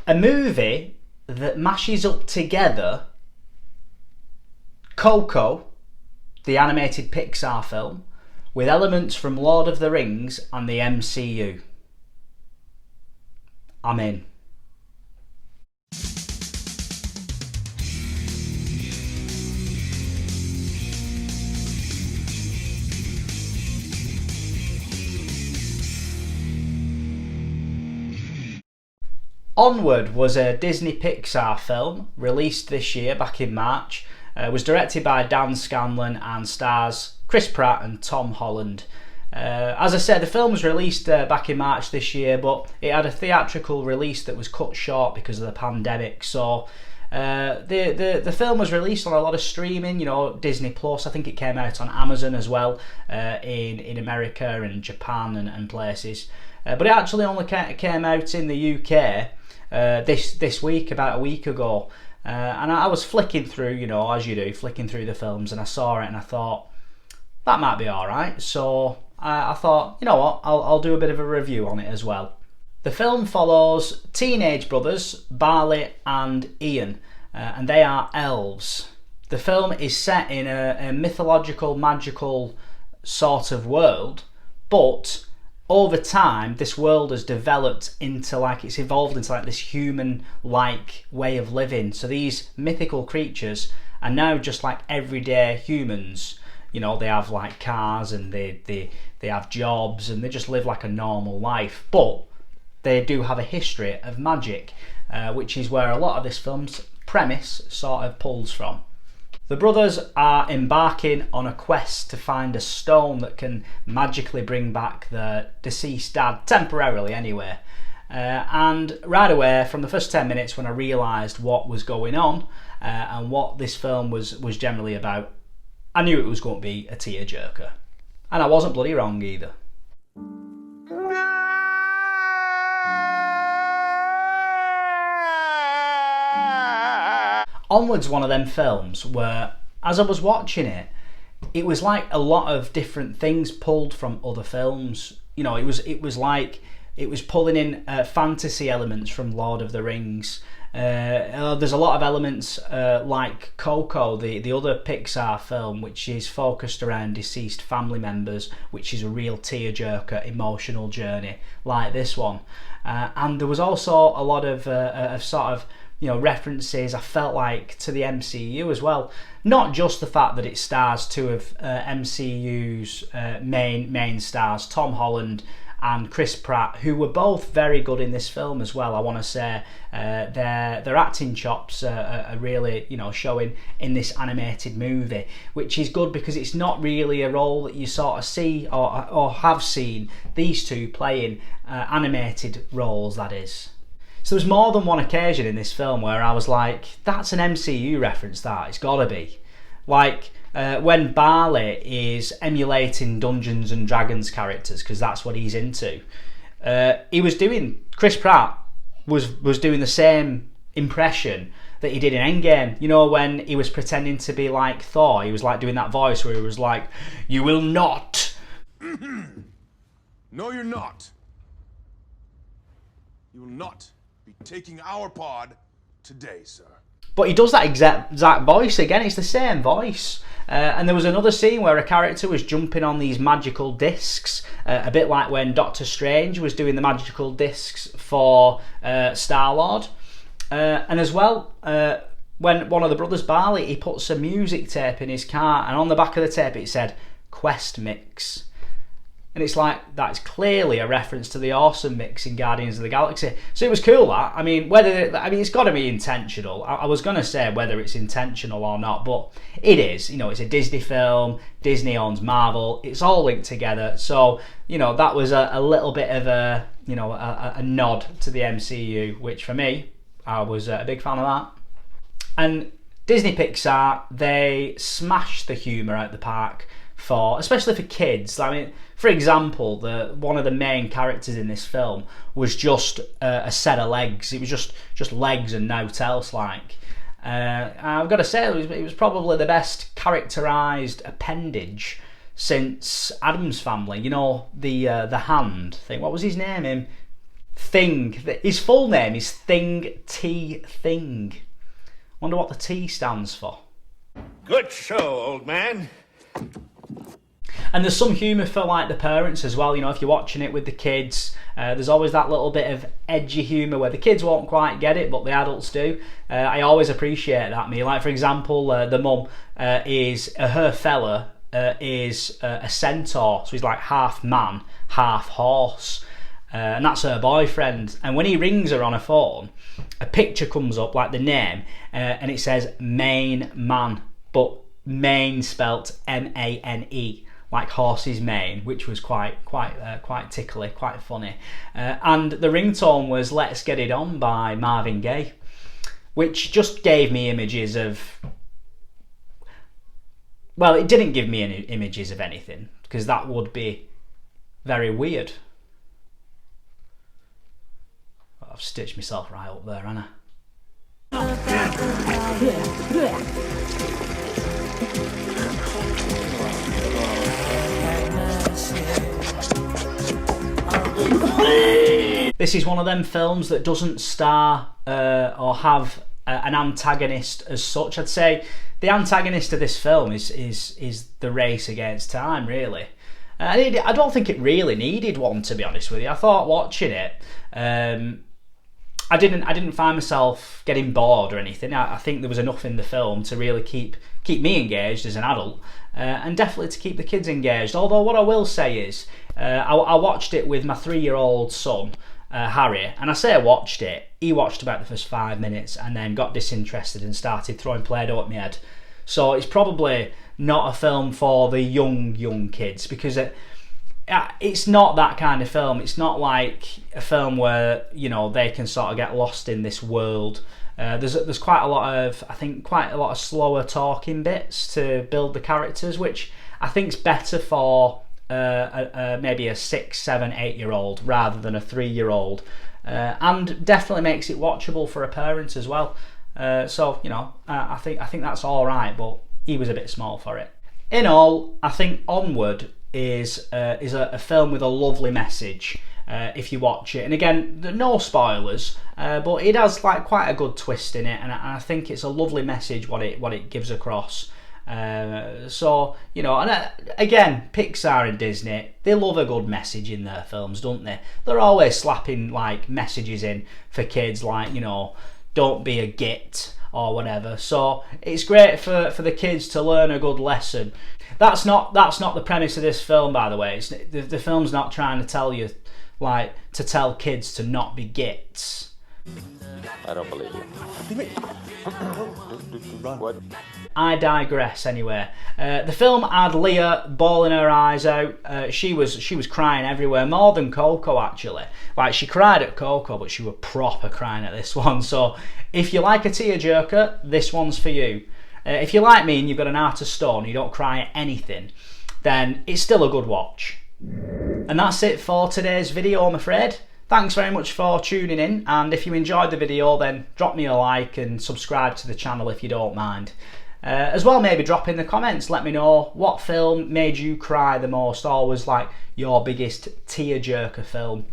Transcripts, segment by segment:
A movie that mashes up together Coco, the animated Pixar film, with elements from Lord of the Rings and the MCU. I'm in. Onward was a Disney Pixar film released this year back in March. It was directed by Dan Scanlon and stars Chris Pratt and Tom Holland. As I said, the film was released back in March this year, but it had a theatrical release that was cut short because of the pandemic. So the film was released on a lot of streaming, Disney Plus. I think it came out on Amazon as well, in America and Japan and places. But it actually only came out in the UK this week, about a week ago. And I was flicking through, as you do, flicking through the films, and I saw it and I thought, that might be alright. So I thought, you know what, I'll do a bit of a review on it as well. The film follows teenage brothers, Barley and Ian, and they are elves. The film is set in a mythological, magical sort of world, but over time this world has developed into it's evolved into this human-like way of living. So these mythical creatures are now just like everyday humans. They have cars and they have jobs and they just live like a normal life, but they do have a history of magic, which is where a lot of this film's premise sort of pulls from. The brothers are embarking on a quest to find a stone that can magically bring back their deceased dad, temporarily anyway. And right away, from the first 10 minutes when I realised what was going on and what this film was generally about, I knew it was going to be a tearjerker. And I wasn't bloody wrong either. Onward's one of them films where, as I was watching it, it was like a lot of different things pulled from other films. It was pulling in fantasy elements from Lord of the Rings. There's a lot of elements like Coco, the other Pixar film, which is focused around deceased family members, which is a real tearjerker, emotional journey like this one. And there was also a lot of sort of references, I felt like, to the MCU as well. Not just the fact that it stars two of MCU's main stars, Tom Holland and Chris Pratt, who were both very good in this film as well. I want to say their acting chops are really showing in this animated movie, which is good because it's not really a role that you sort of see or have seen these two playing animated roles, that is. So there was more than one occasion in this film where I was like, that's an MCU reference, it's gotta be. When Barley is emulating Dungeons and Dragons characters, because that's what he's into, Chris Pratt was doing the same impression that he did in Endgame. When he was pretending to be like Thor, he was doing that voice where he was like, "You will not." No, you're not. You will not be taking our pod today, sir. But he does that exact voice again. It's the same voice. And there was another scene where a character was jumping on these magical discs, a bit like when Doctor Strange was doing the magical discs for Star-Lord. And as well, when one of the brothers, Barley, he puts a music tape in his car, and on the back of the tape it said Quest Mix. And it's that's clearly a reference to the awesome mix in Guardians of the Galaxy. So it was cool, that. It's got to be intentional. I was going to say whether it's intentional or not, but it is. It's a Disney film. Disney owns Marvel. It's all linked together. So, that was a little bit of a nod to the MCU, which for me, I was a big fan of that. And Disney Pixar, they smashed the humour out the park, especially for kids. For example, one of the main characters in this film was just a set of legs. It was just legs and no else. I've got to say, it was probably the best characterised appendage since Addams Family. The hand thing. What was his name? Thing. His full name is Thing T. Thing. Wonder what the T stands for. Good show, old man. And there's some humour for like the parents as well. You know, if you're watching it with the kids, there's always that little bit of edgy humour where the kids won't quite get it, but the adults do. I always appreciate that. Me, like for example, the mum is her fella is a centaur, so he's like half man, half horse. And that's her boyfriend. And when he rings her on a phone, a picture comes up, like the name, and it says Main Man, but Maine spelt M-A-N-E, like horse's mane, which was quite tickly, quite funny. And the ringtone was "Let's Get It On" by Marvin Gaye, which just gave me images of. Well, it didn't give me any images of anything, because that would be very weird. I've stitched myself right up there, haven't I? This is one of them films that doesn't star or have an antagonist as such. I'd say the antagonist of this film is the race against time, really. I don't think it really needed one, to be honest with you. I thought watching it, I didn't find myself getting bored or anything. I think there was enough in the film to really keep me engaged as an adult, and definitely to keep the kids engaged. Although what I will say is, I watched it with my 3-year-old son, Harry, and I say I watched it. He watched about the first 5 minutes and then got disinterested and started throwing Play-Doh at my head. So it's probably not a film for the young kids, because it's not that kind of film. It's not like a film where, you know, they can sort of get lost in this world. There's quite a lot of slower talking bits to build the characters, which I think is better for maybe a 6, 7, 8-year-old rather than a 3-year-old, and definitely makes it watchable for a parent as well. So you know, I think that's all right, but he was a bit small for it. In all, I think Onward is a film with a lovely message if you watch it. And again, no spoilers, but it has like quite a good twist in it, and I think it's a lovely message what it gives across. So you know, and again, Pixar and Disney, they love a good message in their films, don't they? They're always slapping like messages in for kids, like, you know, don't be a git or whatever. So it's great for the kids to learn a good lesson. That's not the premise of this film, by the way. The film's not trying to tell you, like, to tell kids to not be gits. I don't believe you. What? I digress anyway. The film had Leah bawling her eyes out. She was crying everywhere, more than Coco actually. Like, she cried at Coco, but she was proper crying at this one. So if you like a tearjerker, this one's for you. If you're like me and you've got an heart of stone, you don't cry at anything, then it's still a good watch. And that's it for today's video, I'm afraid. Thanks very much for tuning in, and if you enjoyed the video, then drop me a like and subscribe to the channel if you don't mind. As well, maybe drop in the comments, let me know what film made you cry the most, or was like your biggest tearjerker film.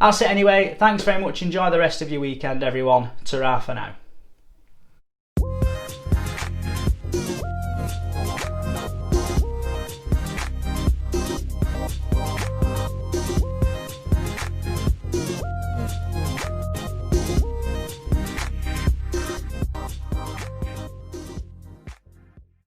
That's it anyway. Thanks very much. Enjoy the rest of your weekend, everyone. Ta-ra for now.